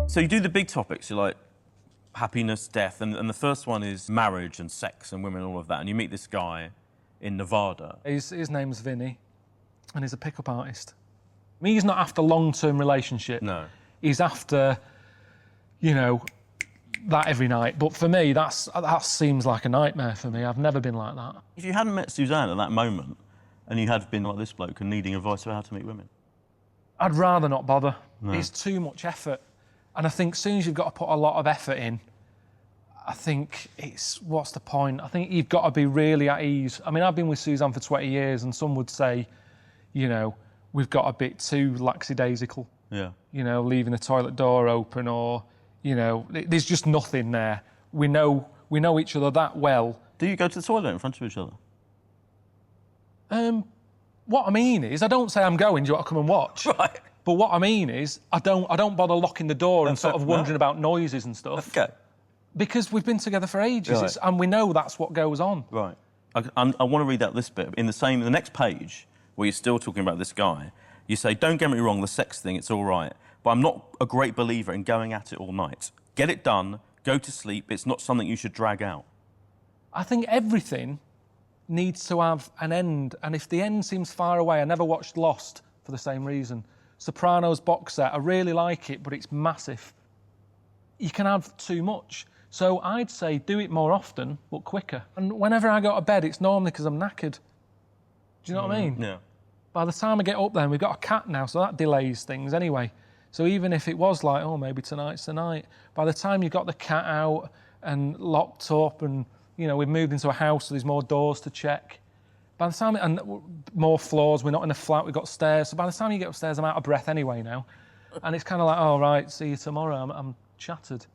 So you do the big topics, you're like happiness, death, and the first one is marriage and sex and women and all of that, and you meet this guy in Nevada. His name's Vinny, and he's a pickup artist. I mean, he's not after long-term relationship. No. He's after, you know, that every night. But for me, that seems like a nightmare for me. I've never been like that. If you hadn't met Suzanne at that moment, and you had been like this bloke and needing advice about how to meet women? I'd rather not bother. No. It's too much effort. And I think as soon as you've got to put a lot of effort in, I think what's the point? I think you've got to be really at ease. I mean, I've been with Suzanne for 20 years, and some would say, you know, we've got a bit too lackadaisical. Yeah. You know, leaving the toilet door open, or, you know, there's just nothing there. We know each other that well. Do you go to the toilet in front of each other? What I mean is, I don't say I'm going, do you want to come and watch? Right. But what I mean is, I don't bother locking the door and sort of wondering about noises and stuff. Okay. Because we've been together for ages, Right. and we know that's what goes on. Right. I want to read out this bit. In the next page, where you're still talking about this guy, you say, don't get me wrong, the sex thing, it's all right, but I'm not a great believer in going at it all night. Get it done, go to sleep, it's not something you should drag out. I think everything needs to have an end, and if the end seems far away, I never watched Lost for the same reason. Sopranos box set, I really like it, but it's massive. You can have too much. So I'd say do it more often, but quicker. And whenever I go to bed, it's normally because I'm knackered. Do you know what I mean? Yeah. By the time I get up there, and we've got a cat now, so that delays things anyway. So even if it was like, oh, maybe tonight's the night, by the time you've got the cat out and locked up and, you know, we've moved into a house, so there's more doors to check. By the time, and more floors, we're not in a flat, we've got stairs. So by the time you get upstairs, I'm out of breath anyway now. And it's kind of like, oh, right, see you tomorrow, I'm shattered.